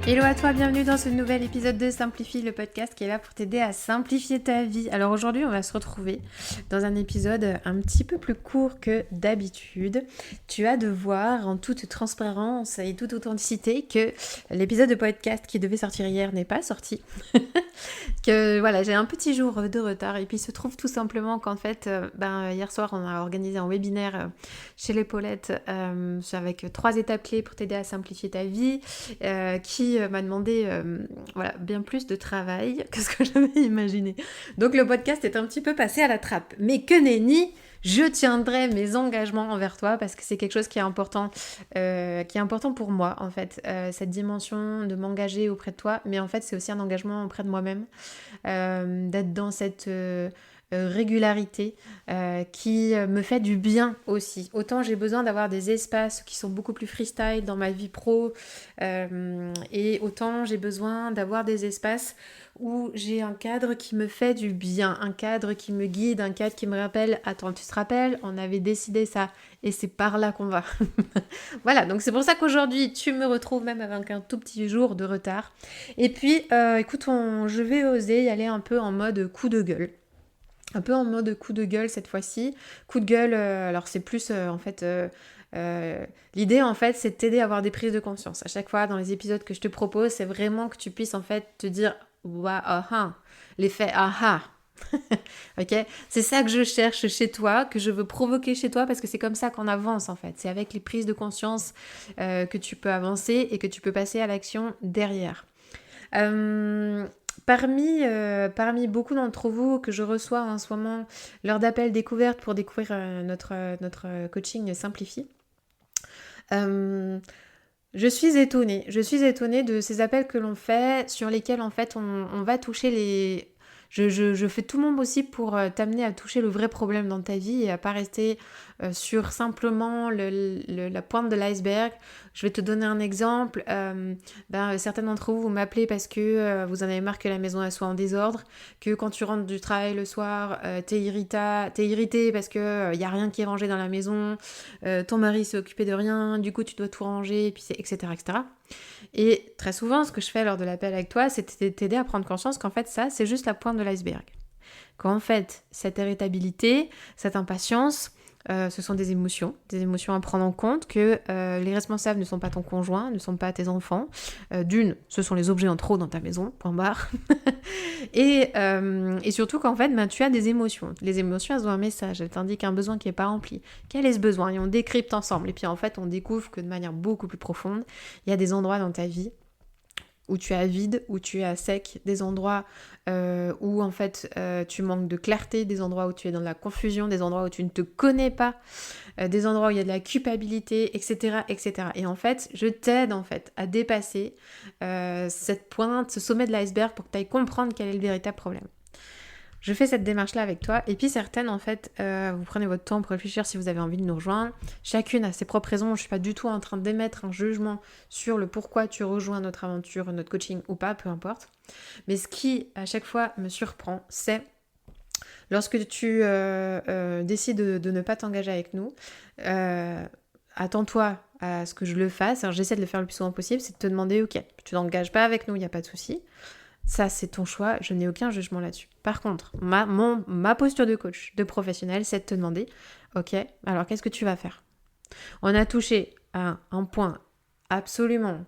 Hello à toi, bienvenue dans ce nouvel épisode de Simplifie, le podcast qui est là pour t'aider à simplifier ta vie. Alors aujourd'hui, on va se retrouver dans un épisode un petit peu plus court que d'habitude. Tu as de voir en toute transparence et toute authenticité que l'épisode de podcast qui devait sortir hier n'est pas sorti. Que voilà, j'ai un petit jour de retard et puis il se trouve tout simplement qu'en fait, hier soir, on a organisé un webinaire chez les Paulettes avec 3 étapes clés pour t'aider à simplifier ta vie qui m'a demandé bien plus de travail que ce que j'avais imaginé. Donc le podcast est un petit peu passé à la trappe. Mais que nenni, je tiendrai mes engagements envers toi parce que c'est quelque chose qui est important pour moi en fait, cette dimension de m'engager auprès de toi, mais en fait c'est aussi un engagement auprès de moi-même, d'être dans cette régularité qui me fait du bien aussi. Autant j'ai besoin d'avoir des espaces qui sont beaucoup plus freestyle dans ma vie pro et autant j'ai besoin d'avoir des espaces où j'ai un cadre qui me fait du bien, un cadre qui me guide, un cadre qui me rappelle, attends, tu te rappelles, on avait décidé ça et c'est par là qu'on va. Voilà, donc c'est pour ça qu'aujourd'hui tu me retrouves même avec un tout petit jour de retard. Et puis écoute, je vais oser y aller un peu en mode coup de gueule. Un peu en mode coup de gueule cette fois-ci. Coup de gueule, alors c'est plus l'idée en fait c'est de t'aider à avoir des prises de conscience. À chaque fois dans les épisodes que je te propose, c'est vraiment que tu puisses en fait te dire waouh, ah, l'effet aha. Ok, c'est ça que je cherche chez toi, que je veux provoquer chez toi parce que c'est comme ça qu'on avance en fait. C'est avec les prises de conscience que tu peux avancer et que tu peux passer à l'action derrière. Parmi beaucoup d'entre vous que je reçois en ce moment lors d'appels découvertes pour découvrir notre coaching Simplifie, je suis étonnée de ces appels que l'on fait, sur lesquels en fait on va toucher les... Je fais tout mon possible pour t'amener à toucher le vrai problème dans ta vie et à pas rester sur simplement la pointe de l'iceberg. Je vais te donner un exemple. Certains d'entre vous m'appelez parce que vous en avez marre que la maison elle soit en désordre, que quand tu rentres du travail le soir, t'es irrité parce que y a rien qui est rangé dans la maison, ton mari s'est occupé de rien, du coup tu dois tout ranger, et puis etc., etc. Et très souvent, ce que je fais lors de l'appel avec toi, c'est t'aider à prendre conscience qu'en fait, ça, c'est juste la pointe de l'iceberg. Qu'en fait, cette irritabilité, cette impatience, ce sont des émotions à prendre en compte, que les responsables ne sont pas ton conjoint, ne sont pas tes enfants. D'une, ce sont les objets en trop dans ta maison, point barre. et surtout qu'en fait, tu as des émotions. Les émotions, elles ont un message, elles t'indiquent un besoin qui n'est pas rempli. Quel est ce besoin ? Et on décrypte ensemble. Et puis en fait, on découvre que de manière beaucoup plus profonde, il y a des endroits dans ta vie où tu es à vide, où tu es à sec, des endroits où en fait tu manques de clarté, des endroits où tu es dans la confusion, des endroits où tu ne te connais pas, des endroits où il y a de la culpabilité, etc., etc. Et en fait, je t'aide en fait à dépasser cette pointe, ce sommet de l'iceberg pour que tu ailles comprendre quel est le véritable problème. Je fais cette démarche-là avec toi. Et puis certaines, en fait, vous prenez votre temps pour réfléchir si vous avez envie de nous rejoindre. Chacune a ses propres raisons. Je ne suis pas du tout en train d'émettre un jugement sur le pourquoi tu rejoins notre aventure, notre coaching ou pas, peu importe. Mais ce qui, à chaque fois, me surprend, c'est lorsque tu décides de ne pas t'engager avec nous, attends-toi à ce que je le fasse. Alors j'essaie de le faire le plus souvent possible, c'est de te demander, ok, tu t'engages pas avec nous, il n'y a pas de souci. Ça, c'est ton choix, je n'ai aucun jugement là-dessus. Par contre, ma posture de coach, de professionnel, c'est de te demander, ok, alors qu'est-ce que tu vas faire ? On a touché à un point absolument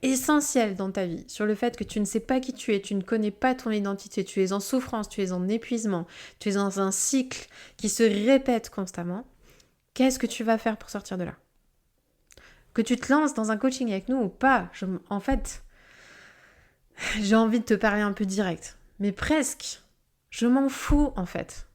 essentiel dans ta vie, sur le fait que tu ne sais pas qui tu es, tu ne connais pas ton identité, tu es en souffrance, tu es en épuisement, tu es dans un cycle qui se répète constamment. Qu'est-ce que tu vas faire pour sortir de là ? Que tu te lances dans un coaching avec nous ou pas, en fait... J'ai envie de te parler un peu direct, mais presque. Je m'en fous en fait.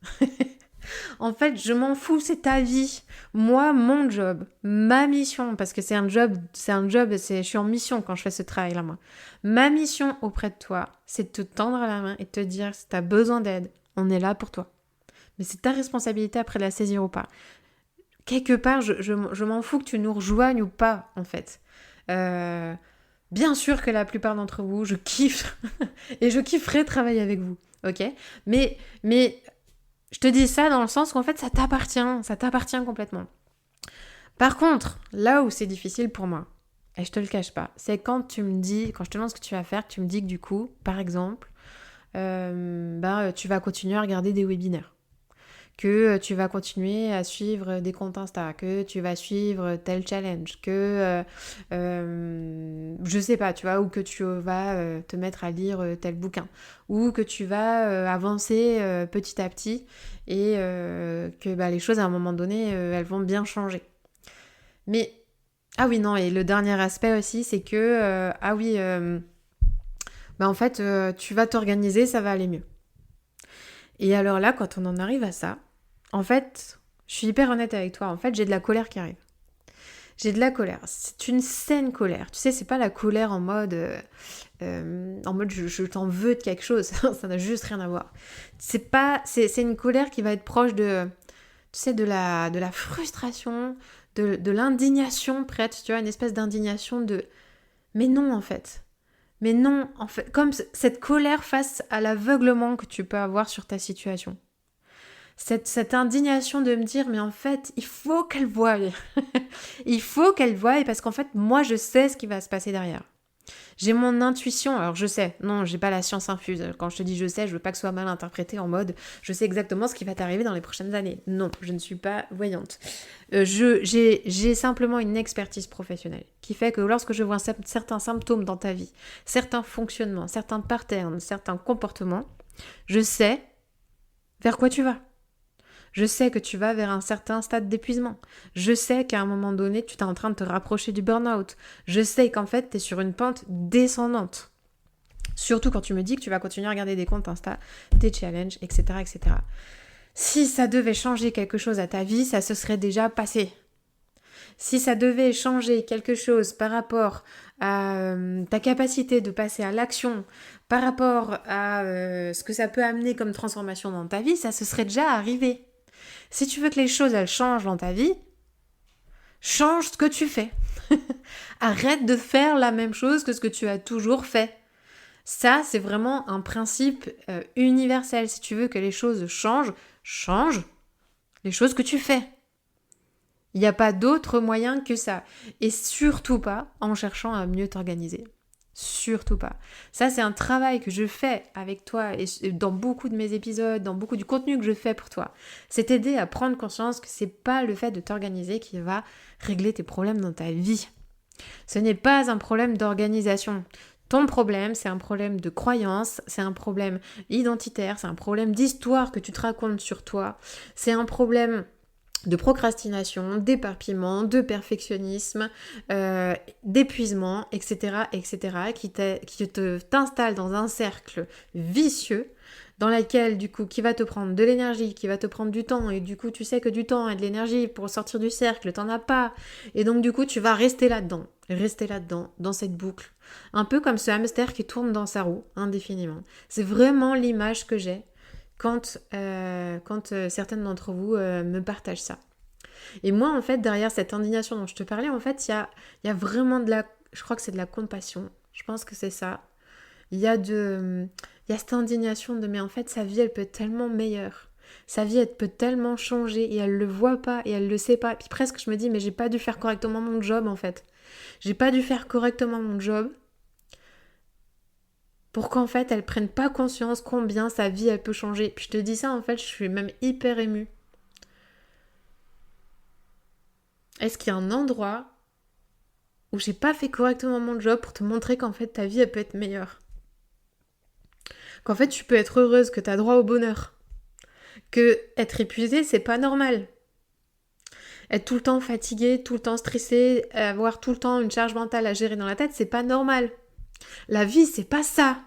En fait, je m'en fous, c'est ta vie. Moi, mon job, ma mission, parce que c'est un job, je suis en mission quand je fais ce travail-là, moi. Ma mission auprès de toi, c'est de te tendre la main et de te dire, si tu as besoin d'aide, on est là pour toi. Mais c'est ta responsabilité après de la saisir ou pas. Quelque part, je m'en fous que tu nous rejoignes ou pas, en fait. Bien sûr que la plupart d'entre vous, je kiffe et je kifferais travailler avec vous, ok ? Mais je te dis ça dans le sens qu'en fait, ça t'appartient complètement. Par contre, là où c'est difficile pour moi, Et je te le cache pas. C'est quand tu me dis, quand je te demande ce que tu vas faire, que tu me dis que du coup, par exemple, tu vas continuer à regarder des webinaires, que tu vas continuer à suivre des comptes Insta, que tu vas suivre tel challenge, que je sais pas, tu vois, ou que tu vas te mettre à lire tel bouquin, ou que tu vas avancer petit à petit et que les choses à un moment donné, elles vont bien changer. Mais, ah oui, non, et le dernier aspect aussi, c'est que, en fait, tu vas t'organiser, ça va aller mieux. Et alors là, quand on en arrive à ça, en fait, je suis hyper honnête avec toi, en fait, j'ai de la colère qui arrive. J'ai de la colère. C'est une saine colère. Tu sais, c'est pas la colère en mode je t'en veux de quelque chose. Ça n'a juste rien à voir. C'est une colère qui va être proche de, tu sais, de la frustration, de l'indignation prête, tu vois, une espèce d'indignation de, mais non en fait. Mais non, en fait, comme cette colère face à l'aveuglement que tu peux avoir sur ta situation. Cette indignation de me dire, mais en fait, il faut qu'elle voie. Il faut qu'elle voie parce qu'en fait, moi, je sais ce qui va se passer derrière. J'ai mon intuition, alors je sais, non, j'ai pas la science infuse. Quand je te dis je sais, je veux pas que ce soit mal interprété en mode je sais exactement ce qui va t'arriver dans les prochaines années. Non, je ne suis pas voyante. J'ai simplement une expertise professionnelle qui fait que lorsque je vois certains symptômes dans ta vie, certains fonctionnements, certains patterns, certains comportements, je sais vers quoi tu vas. Je sais que tu vas vers un certain stade d'épuisement. Je sais qu'à un moment donné, tu es en train de te rapprocher du burn-out. Je sais qu'en fait, tu es sur une pente descendante. Surtout quand tu me dis que tu vas continuer à regarder des comptes Insta, des challenges, etc., etc. Si ça devait changer quelque chose à ta vie, ça se serait déjà passé. Si ça devait changer quelque chose par rapport à ta capacité de passer à l'action, par rapport à ce que ça peut amener comme transformation dans ta vie, ça se serait déjà arrivé. Si tu veux que les choses, elles changent dans ta vie, change ce que tu fais. Arrête de faire la même chose que ce que tu as toujours fait. Ça, c'est vraiment un principe universel. Si tu veux que les choses changent, change les choses que tu fais. Il n'y a pas d'autre moyen que ça. Et surtout pas en cherchant à mieux t'organiser. Surtout pas. Ça, c'est un travail que je fais avec toi et dans beaucoup de mes épisodes, dans beaucoup du contenu que je fais pour toi. C'est t'aider à prendre conscience que c'est pas le fait de t'organiser qui va régler tes problèmes dans ta vie. Ce n'est pas un problème d'organisation. Ton problème, c'est un problème de croyance, c'est un problème identitaire, c'est un problème d'histoire que tu te racontes sur toi, c'est un problème de procrastination, d'éparpillement, de perfectionnisme, d'épuisement, etc., etc., qui t'installe dans un cercle vicieux dans lequel, du coup, qui va te prendre de l'énergie, qui va te prendre du temps, et du coup, tu sais que du temps et de l'énergie pour sortir du cercle, t'en as pas, et donc, du coup, tu vas rester là-dedans, dans cette boucle, un peu comme ce hamster qui tourne dans sa roue, indéfiniment. C'est vraiment l'image que j'ai quand certaines d'entre vous me partagent ça. Et moi, en fait, derrière cette indignation dont je te parlais, en fait, il y a vraiment je crois que c'est de la compassion. Je pense que c'est ça. Il y a cette indignation de, mais en fait, sa vie, elle peut être tellement meilleure. Sa vie, elle peut tellement changer et elle le voit pas et elle le sait pas. Puis presque, je me dis, mais j'ai pas dû faire correctement mon job, en fait. J'ai pas dû faire correctement mon job pour qu'en fait, elle prenne pas conscience combien sa vie, elle peut changer. Puis je te dis ça, en fait, je suis même hyper émue. Est-ce qu'il y a un endroit où j'ai pas fait correctement mon job pour te montrer qu'en fait, ta vie, elle peut être meilleure? Qu'en fait, tu peux être heureuse, que tu as droit au bonheur. Que être épuisée, c'est pas normal. Être tout le temps fatiguée, tout le temps stressée, avoir tout le temps une charge mentale à gérer dans la tête, c'est pas normal. La vie, c'est pas ça.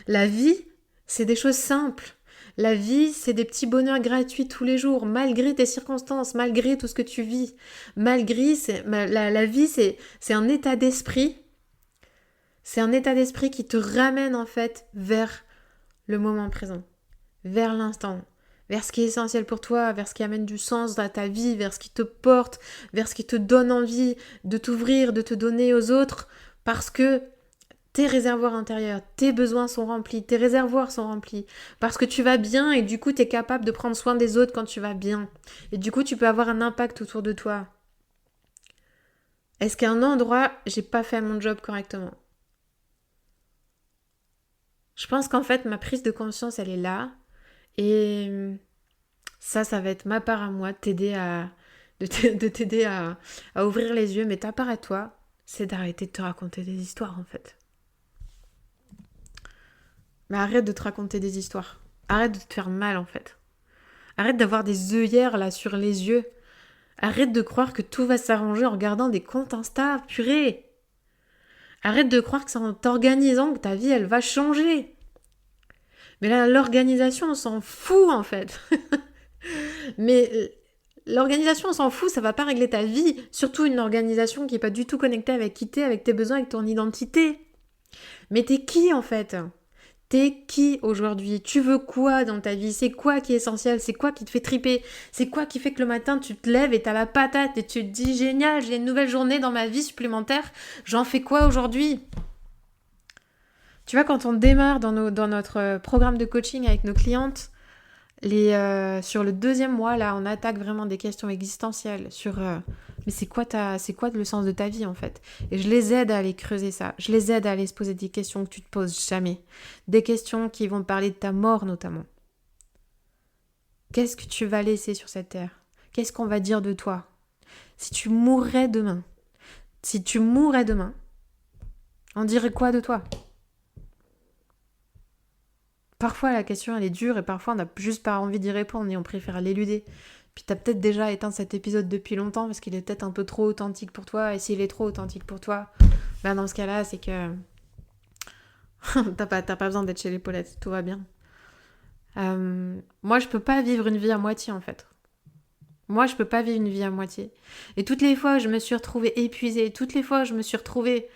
La vie, c'est des choses simples. La vie, c'est des petits bonheurs gratuits tous les jours, malgré tes circonstances, malgré tout ce que tu vis. La vie, c'est un état d'esprit. C'est un état d'esprit qui te ramène en fait vers le moment présent, vers l'instant, vers ce qui est essentiel pour toi, vers ce qui amène du sens à ta vie, vers ce qui te porte, vers ce qui te donne envie de t'ouvrir, de te donner aux autres, parce que tes réservoirs intérieurs, tes besoins sont remplis, tes réservoirs sont remplis, parce que tu vas bien et du coup tu es capable de prendre soin des autres quand tu vas bien. Et du coup tu peux avoir un impact autour de toi. Est-ce qu'à un endroit, j'ai pas fait mon job correctement? Je pense qu'en fait, ma prise de conscience, elle est là. Et ça va être ma part à moi de t'aider à ouvrir les yeux. Mais ta part à toi, c'est d'arrêter de te raconter des histoires, en fait. Mais arrête de te raconter des histoires. Arrête de te faire mal, en fait. Arrête d'avoir des œillères, là, sur les yeux. Arrête de croire que tout va s'arranger en regardant des comptes Insta, purée. Arrête de croire que c'est en t'organisant que ta vie, elle va changer. Mais là, l'organisation, on s'en fout, en fait. Mais l'organisation, on s'en fout, ça va pas régler ta vie. Surtout une organisation qui est pas du tout connectée avec qui t'es, avec tes besoins, avec ton identité. Mais t'es qui, en fait? T'es qui aujourd'hui? Tu veux quoi dans ta vie? C'est quoi qui est essentiel? C'est quoi qui te fait triper? C'est quoi qui fait que le matin tu te lèves et t'as la patate et tu te dis génial, j'ai une nouvelle journée dans ma vie supplémentaire, j'en fais quoi aujourd'hui? Tu vois, quand on démarre dans notre programme de coaching avec nos clientes, sur le 2e mois, là, on attaque vraiment des questions existentielles sur mais c'est quoi le sens de ta vie en fait? Et je les aide à aller creuser ça. Je les aide à aller se poser des questions que tu te poses jamais. Des questions qui vont parler de ta mort notamment. Qu'est-ce que tu vas laisser sur cette terre? Qu'est-ce qu'on va dire de toi? Si tu mourrais demain, on dirait quoi de toi? Parfois la question elle est dure et parfois on n'a juste pas envie d'y répondre et on préfère l'éluder. Puis t'as peut-être déjà éteint cet épisode depuis longtemps parce qu'il est peut-être un peu trop authentique pour toi. Et s'il est trop authentique pour toi, ben dans ce cas-là, c'est que t'as pas besoin d'être chez les Paulettes, tout va bien. Moi, je peux pas vivre une vie à moitié en fait. Moi, je peux pas vivre une vie à moitié. Et toutes les fois où je me suis retrouvée épuisée, toutes les fois où je me suis retrouvée,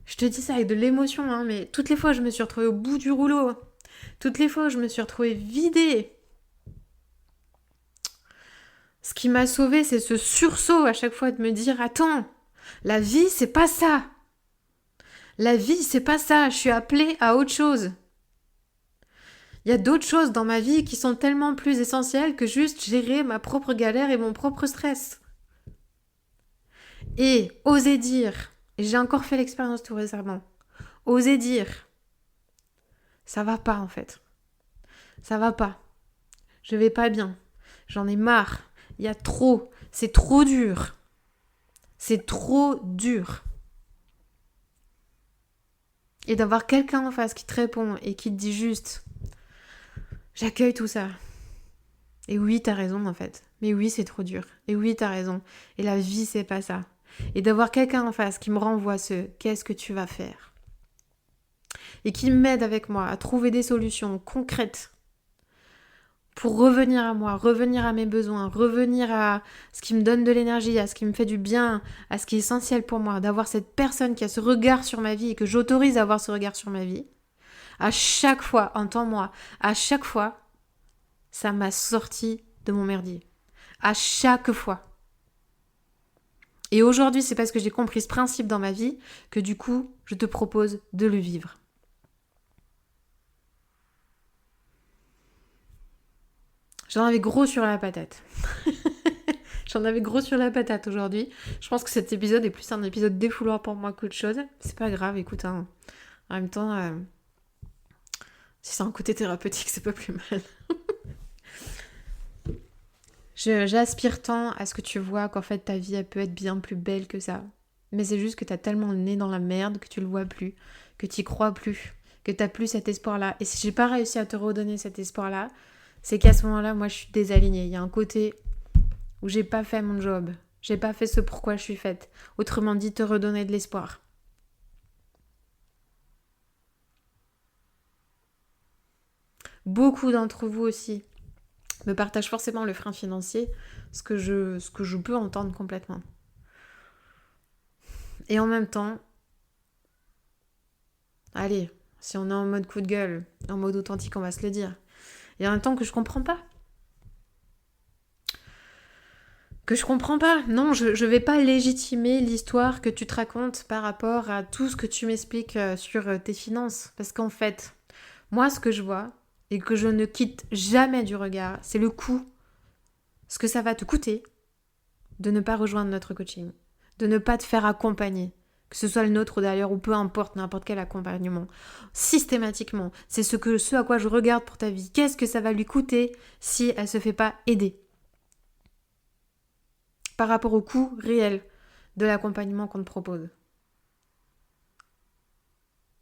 je te dis ça avec de l'émotion, hein, mais toutes les fois où je me suis retrouvée au bout du rouleau, toutes les fois où je me suis retrouvée vidée, ce qui m'a sauvée, c'est ce sursaut à chaque fois de me dire « Attends, la vie, c'est pas ça. La vie, c'est pas ça. Je suis appelée à autre chose. Il y a d'autres choses dans ma vie qui sont tellement plus essentielles que juste gérer ma propre galère et mon propre stress. » Et oser dire, et j'ai encore fait l'expérience tout récemment, oser dire « Ça va pas en fait. Ça va pas. Je vais pas bien. J'en ai marre. Il y a trop. C'est trop dur. C'est trop dur. » Et d'avoir quelqu'un en face qui te répond et qui te dit juste « J'accueille tout ça. Et oui, t'as raison en fait. Mais oui, c'est trop dur. Et oui, t'as raison. Et la vie, c'est pas ça. » Et d'avoir quelqu'un en face qui me renvoie ce « Qu'est-ce que tu vas faire ?» Et qui m'aide avec moi à trouver des solutions concrètes pour revenir à moi, revenir à mes besoins, revenir à ce qui me donne de l'énergie, à ce qui me fait du bien, à ce qui est essentiel pour moi, d'avoir cette personne qui a ce regard sur ma vie et que j'autorise à avoir ce regard sur ma vie. À chaque fois, entends-moi, à chaque fois, ça m'a sorti de mon merdier. À chaque fois. Et aujourd'hui, c'est parce que j'ai compris ce principe dans ma vie que du coup, je te propose de le vivre. J'en avais gros sur la patate. J'en avais gros sur la patate aujourd'hui. Je pense que cet épisode est plus un épisode défouloir pour moi qu'autre chose. C'est pas grave, écoute, hein. En même temps, si c'est un côté thérapeutique, c'est pas plus mal. J'aspire tant à ce que tu vois qu'en fait ta vie elle peut être bien plus belle que ça. Mais c'est juste que t'as tellement le nez dans la merde que tu le vois plus, que t'y crois plus, que t'as plus cet espoir-là. Et si j'ai pas réussi à te redonner cet espoir-là, c'est qu'à ce moment-là, moi je suis désalignée. Il y a un côté où j'ai pas fait mon job. J'ai pas fait ce pourquoi je suis faite. Autrement dit, te redonner de l'espoir. Beaucoup d'entre vous aussi me partagent forcément le frein financier, ce que je peux entendre complètement. Et en même temps, allez, si on est en mode coup de gueule, en mode authentique, on va se le dire. Et en même temps que je comprends pas. Non, je vais pas légitimer l'histoire que tu te racontes par rapport à tout ce que tu m'expliques sur tes finances. Parce qu'en fait, moi, ce que je vois, et que je ne quitte jamais du regard, c'est le coût, ce que ça va te coûter de ne pas rejoindre notre coaching, de ne pas te faire accompagner. Que ce soit le nôtre d'ailleurs, ou peu importe, n'importe quel accompagnement. Systématiquement, c'est ce à quoi je regarde pour ta vie. Qu'est-ce que ça va lui coûter si elle ne se fait pas aider par rapport au coût réel de l'accompagnement qu'on te propose.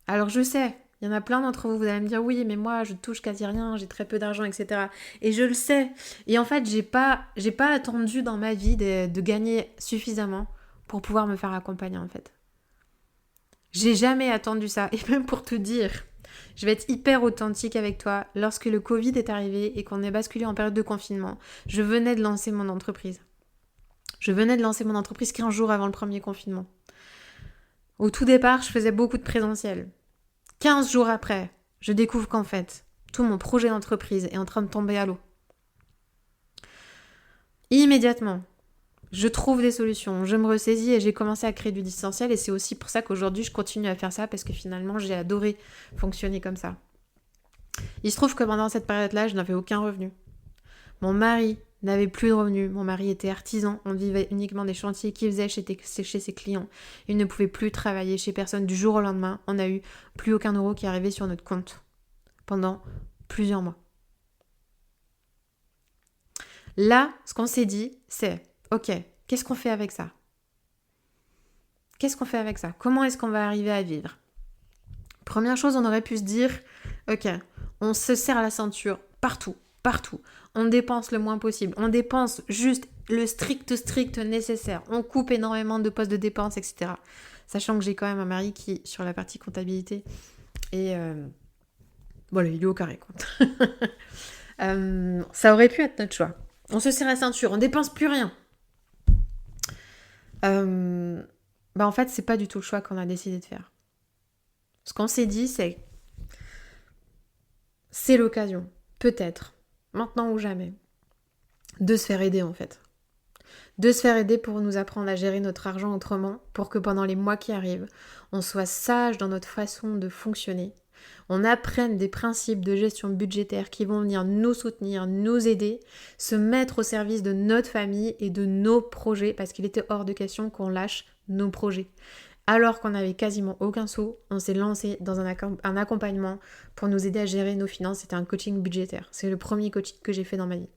Alors je sais, il y en a plein d'entre vous, vous allez me dire oui, mais moi je touche quasi rien, j'ai très peu d'argent, etc. Et je le sais. Et en fait, j'ai pas attendu dans ma vie de gagner suffisamment pour pouvoir me faire accompagner en fait. J'ai jamais attendu ça. Et même pour te dire, je vais être hyper authentique avec toi. Lorsque le Covid est arrivé et qu'on est basculé en période de confinement, je venais de lancer mon entreprise. Je venais de lancer mon entreprise 15 jours avant le premier confinement. Au tout départ, je faisais beaucoup de présentiel. 15 jours après, je découvre qu'en fait, tout mon projet d'entreprise est en train de tomber à l'eau. Immédiatement, je trouve des solutions, je me ressaisis et j'ai commencé à créer du distanciel et c'est aussi pour ça qu'aujourd'hui, je continue à faire ça parce que finalement, j'ai adoré fonctionner comme ça. Il se trouve que pendant cette période-là, je n'avais aucun revenu. Mon mari n'avait plus de revenus. Mon mari était artisan. On vivait uniquement des chantiers qu'il faisait chez ses clients. Il ne pouvait plus travailler chez personne du jour au lendemain. On n'a eu plus aucun euro qui arrivait sur notre compte pendant plusieurs mois. Là, ce qu'on s'est dit, c'est ok, qu'est-ce qu'on fait avec ça ? Qu'est-ce qu'on fait avec ça ? Comment est-ce qu'on va arriver à vivre ? Première chose, on aurait pu se dire ok, on se serre la ceinture partout. On dépense le moins possible. On dépense juste le strict nécessaire. On coupe énormément de postes de dépenses, etc. Sachant que j'ai quand même un mari qui, sur la partie comptabilité, est... Voilà, il est au carré, quoi. Ça aurait pu être notre choix. On se serre la ceinture, on dépense plus rien. En fait, c'est pas du tout le choix qu'on a décidé de faire. Ce qu'on s'est dit, c'est l'occasion, peut-être, maintenant ou jamais, de se faire aider en fait. De se faire aider pour nous apprendre à gérer notre argent autrement, pour que pendant les mois qui arrivent, on soit sage dans notre façon de fonctionner. On apprenne des principes de gestion budgétaire qui vont venir nous soutenir, nous aider, se mettre au service de notre famille et de nos projets, parce qu'il était hors de question qu'on lâche nos projets. Alors qu'on n'avait quasiment aucun sou, on s'est lancé dans un accompagnement pour nous aider à gérer nos finances. C'était un coaching budgétaire. C'est le premier coaching que j'ai fait dans ma vie.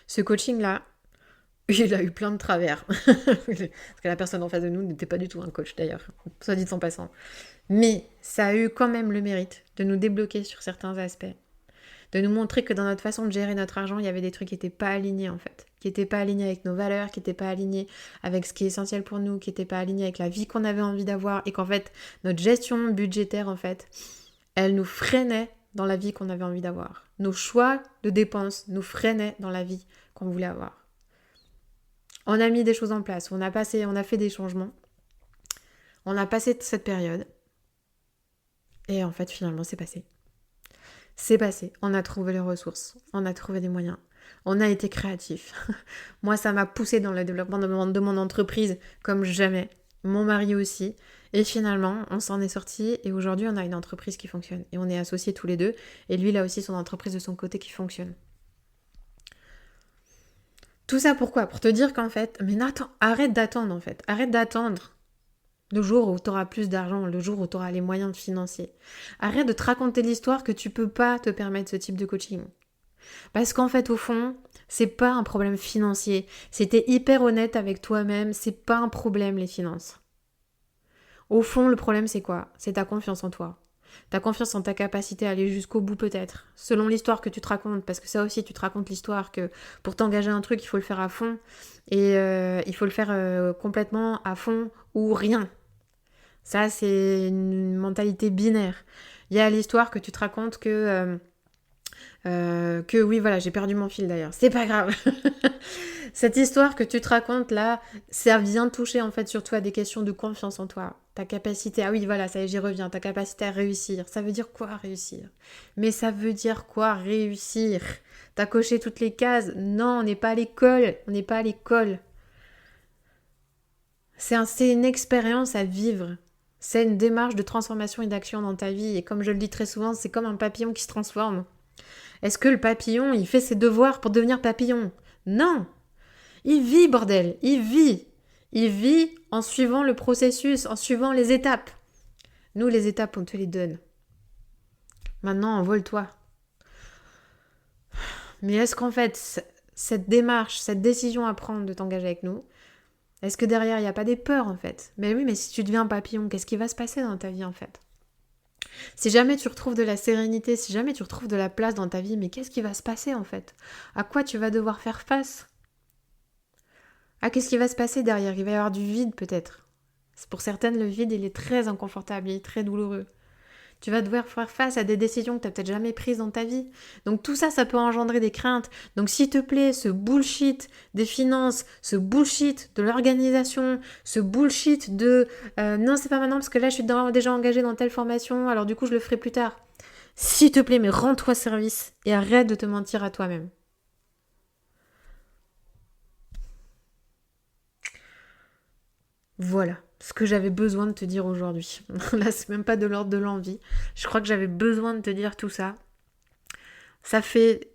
Ce coaching-là, il a eu plein de travers. Parce que la personne en face de nous n'était pas du tout un coach d'ailleurs, soit dit en passant. Mais ça a eu quand même le mérite de nous débloquer sur certains aspects. De nous montrer que dans notre façon de gérer notre argent, il y avait des trucs qui n'étaient pas alignés en fait. Qui n'étaient pas alignés avec nos valeurs, qui n'étaient pas alignés avec ce qui est essentiel pour nous, qui n'étaient pas alignés avec la vie qu'on avait envie d'avoir. Et qu'en fait, notre gestion budgétaire, en fait, elle nous freinait dans la vie qu'on avait envie d'avoir. Nos choix de dépenses nous freinaient dans la vie qu'on voulait avoir. On a mis des choses en place, on a fait des changements. On a passé cette période. Et en fait, finalement, c'est passé. C'est passé. On a trouvé les ressources. On a trouvé des moyens. On a été créatifs. Moi, ça m'a poussée dans le développement de mon entreprise comme jamais. Mon mari aussi. Et finalement, on s'en est sortis. Et aujourd'hui, on a une entreprise qui fonctionne. Et on est associés tous les deux. Et lui, il a aussi son entreprise de son côté qui fonctionne. Tout ça pourquoi ? Pour te dire qu'en fait, mais attends, arrête d'attendre en fait. Arrête d'attendre le jour où tu auras plus d'argent, le jour où tu auras les moyens financiers. Arrête de te raconter l'histoire que tu peux pas te permettre ce type de coaching. Parce qu'en fait, au fond, c'est pas un problème financier. Si t'es hyper honnête avec toi-même, c'est pas un problème les finances. Au fond, le problème c'est quoi ? C'est ta confiance en toi. Ta confiance en ta capacité à aller jusqu'au bout peut-être. Selon l'histoire que tu te racontes, parce que ça aussi tu te racontes l'histoire que pour t'engager un truc, il faut le faire à fond. Et il faut le faire complètement à fond ou rien. Ça, c'est une mentalité binaire. Il y a l'histoire que tu te racontes que oui, voilà, j'ai perdu mon fil d'ailleurs. C'est pas grave. Cette histoire que tu te racontes là, ça vient toucher en fait surtout à des questions de confiance en toi. Ta capacité, ah oui, voilà, ça y est, j'y reviens. Ta capacité à réussir. Ça veut dire quoi réussir ? Mais ça veut dire quoi réussir ? T'as coché toutes les cases ? Non, on n'est pas à l'école. On n'est pas à l'école. C'est une expérience à vivre. C'est une démarche de transformation et d'action dans ta vie. Et comme je le dis très souvent, c'est comme un papillon qui se transforme. Est-ce que le papillon, il fait ses devoirs pour devenir papillon ? Non ! Il vit, bordel, il vit. Il vit en suivant le processus, en suivant les étapes. Nous, les étapes, on te les donne. Maintenant, envole-toi. Mais est-ce qu'en fait, cette démarche, cette décision à prendre de t'engager avec nous, est-ce que derrière, il n'y a pas des peurs en fait? Mais oui, mais si tu deviens papillon, qu'est-ce qui va se passer dans ta vie en fait? Si jamais tu retrouves de la sérénité, si jamais tu retrouves de la place dans ta vie, mais qu'est-ce qui va se passer en fait? À quoi tu vas devoir faire face? Ah, qu'est-ce qui va se passer derrière? Il va y avoir du vide peut-être. Pour certaines, le vide, il est très inconfortable, il est très douloureux. Tu vas devoir faire face à des décisions que tu n'as peut-être jamais prises dans ta vie. Donc tout ça, ça peut engendrer des craintes. Donc s'il te plaît, ce bullshit des finances, ce bullshit de l'organisation, ce bullshit de non, c'est pas maintenant parce que là, je suis déjà engagée dans telle formation, alors du coup, je le ferai plus tard. S'il te plaît, mais rends-toi service et arrête de te mentir à toi-même. Voilà ce que j'avais besoin de te dire aujourd'hui. Là, c'est même pas de l'ordre de l'envie. Je crois que j'avais besoin de te dire tout ça. Ça fait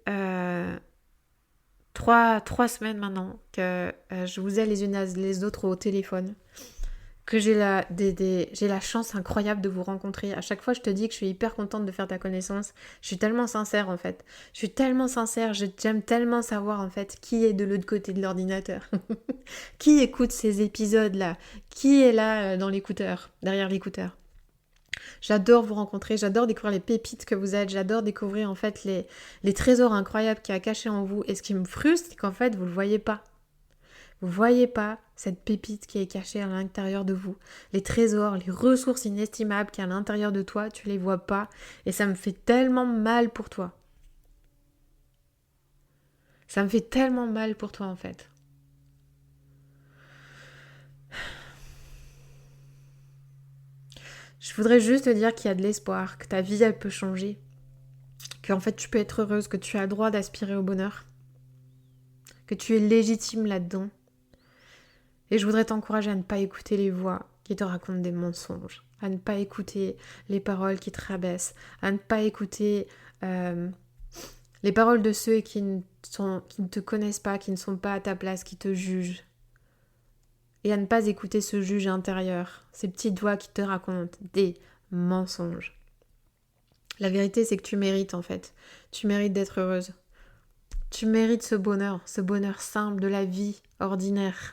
3 semaines maintenant que je vous ai les unes les autres au téléphone. Que j'ai la chance incroyable de vous rencontrer. À chaque fois, je te dis que je suis hyper contente de faire ta connaissance. Je suis tellement sincère en fait. Je suis tellement sincère, j'aime tellement savoir en fait qui est de l'autre côté de l'ordinateur. Qui écoute ces épisodes-là? Qui est là dans l'écouteur, derrière l'écouteur? J'adore vous rencontrer, j'adore découvrir les pépites que vous êtes, j'adore découvrir en fait les trésors incroyables qu'il y a cachés en vous. Et ce qui me frustre, c'est qu'en fait, vous ne le voyez pas. Vous voyez pas cette pépite qui est cachée à l'intérieur de vous. Les trésors, les ressources inestimables qui y a à l'intérieur de toi, tu les vois pas. Et ça me fait tellement mal pour toi. Ça me fait tellement mal pour toi en fait. Je voudrais juste te dire qu'il y a de l'espoir, que ta vie elle peut changer. Qu'en fait tu peux être heureuse, que tu as le droit d'aspirer au bonheur. Que tu es légitime là-dedans. Et je voudrais t'encourager à ne pas écouter les voix qui te racontent des mensonges, à ne pas écouter les paroles qui te rabaissent, à ne pas écouter les paroles de ceux qui ne te connaissent pas, qui ne sont pas à ta place, qui te jugent. Et à ne pas écouter ce juge intérieur, ces petites voix qui te racontent des mensonges. La vérité, c'est que tu mérites en fait. Tu mérites d'être heureuse. Tu mérites ce bonheur simple de la vie ordinaire.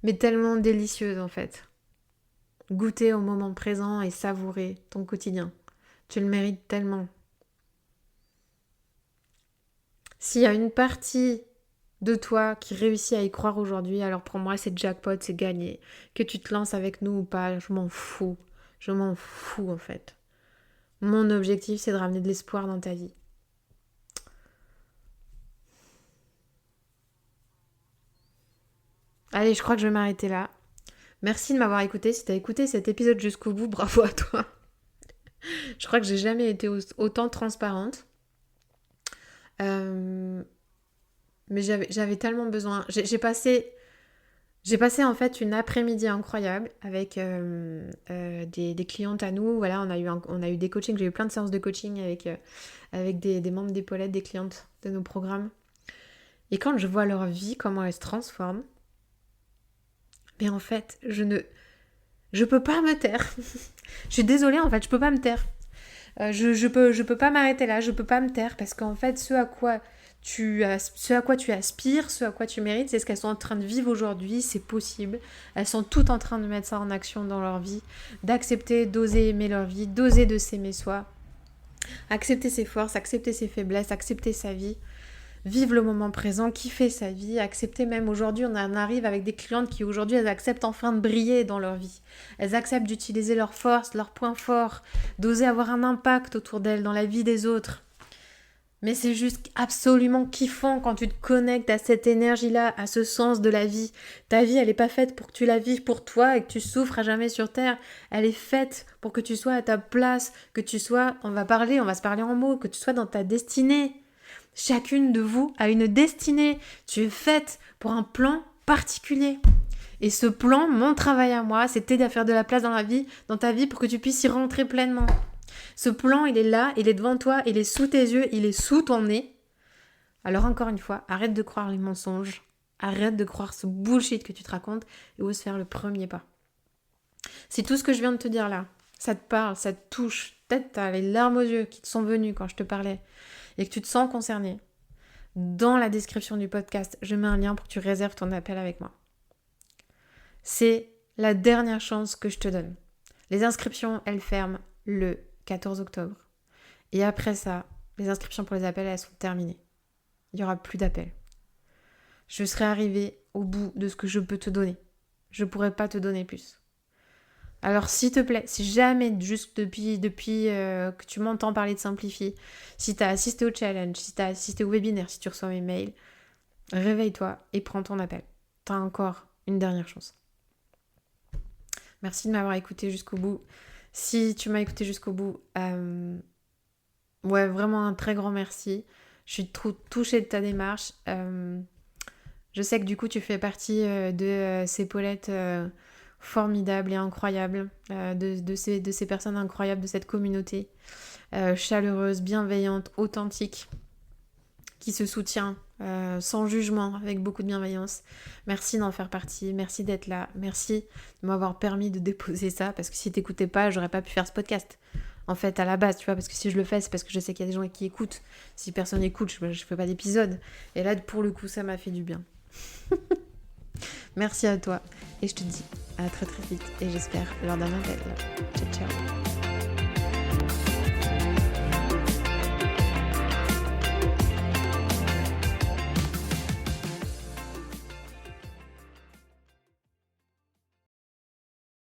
Mais tellement délicieuse en fait. Goûter au moment présent et savourer ton quotidien. Tu le mérites tellement. S'il y a une partie de toi qui réussit à y croire aujourd'hui, alors pour moi c'est jackpot, c'est gagné. Que tu te lances avec nous ou pas, je m'en fous. Je m'en fous en fait. Mon objectif c'est de ramener de l'espoir dans ta vie. Allez, je crois que je vais m'arrêter là. Merci de m'avoir écouté. Si tu as écouté cet épisode jusqu'au bout, bravo à toi. Je crois que j'ai jamais été autant transparente. Mais j'avais tellement besoin. J'ai passé en fait une après-midi incroyable avec des clientes à nous. Voilà, on a eu des coachings. J'ai eu plein de séances de coaching avec des membres d'épaulettes, des clientes de nos programmes. Et quand je vois leur vie, comment elle se transforme, mais en fait, je peux pas me taire. Je suis désolée, en fait, je peux pas me taire. Je peux pas m'arrêter là, je peux pas me taire parce qu'en fait, ce à quoi tu aspires, ce à quoi tu mérites, c'est ce qu'elles sont en train de vivre aujourd'hui, c'est possible. Elles sont toutes en train de mettre ça en action dans leur vie, d'accepter, d'oser aimer leur vie, d'oser de s'aimer soi, accepter ses forces, accepter ses faiblesses, accepter sa vie. Vivre le moment présent, kiffer sa vie, accepter même aujourd'hui, on en arrive avec des clientes qui aujourd'hui, elles acceptent enfin de briller dans leur vie. Elles acceptent d'utiliser leurs forces, leurs points forts, d'oser avoir un impact autour d'elles, dans la vie des autres. Mais c'est juste absolument kiffant quand tu te connectes à cette énergie-là, à ce sens de la vie. Ta vie, elle n'est pas faite pour que tu la vives pour toi et que tu souffres à jamais sur Terre. Elle est faite pour que tu sois à ta place, que tu sois, on va se parler en mots, que tu sois dans ta destinée. Chacune de vous a une destinée. Tu es faite pour un plan particulier. Et ce plan, mon travail à moi, c'est t'aider à faire de la place dans ta vie pour que tu puisses y rentrer pleinement. Ce plan, il est là, il est devant toi, il est sous tes yeux, il est sous ton nez. Alors encore une fois, arrête de croire les mensonges. Arrête de croire ce bullshit que tu te racontes et ose faire le premier pas. Si tout ce que je viens de te dire là, ça te parle, ça te touche, peut-être t'as les larmes aux yeux qui te sont venues quand je te parlais et que tu te sens concerné, dans la description du podcast, je mets un lien pour que tu réserves ton appel avec moi. C'est la dernière chance que je te donne. Les inscriptions, elles ferment le 14 octobre. Et après ça, les inscriptions pour les appels, elles sont terminées. Il n'y aura plus d'appels. Je serai arrivée au bout de ce que je peux te donner. Je ne pourrai pas te donner plus. Alors s'il te plaît, si jamais, juste depuis que tu m'entends parler de Simplify, si tu as assisté au challenge, si tu as assisté au webinaire, si tu reçois mes mails, réveille-toi et prends ton appel. Tu as encore une dernière chance. Merci de m'avoir écouté jusqu'au bout. Si tu m'as écouté jusqu'au bout, vraiment un très grand merci. Je suis trop touchée de ta démarche. Je sais que du coup, tu fais partie de ces Paulettes formidables et incroyables, de ces personnes incroyables de cette communauté chaleureuse, bienveillante, authentique, qui se soutient sans jugement, avec beaucoup de bienveillance. Merci d'en faire partie, merci d'être là, merci de m'avoir permis de déposer ça, parce que si t'écoutais pas, j'aurais pas pu faire ce podcast. En fait, à la base, tu vois, parce que si je le fais, c'est parce que je sais qu'il y a des gens qui écoutent. Si personne n'écoute, je fais pas d'épisode. Et là, pour le coup, ça m'a fait du bien. Merci à toi. Et je te dis à très très vite. Et j'espère lors d'un appel. Ciao, ciao.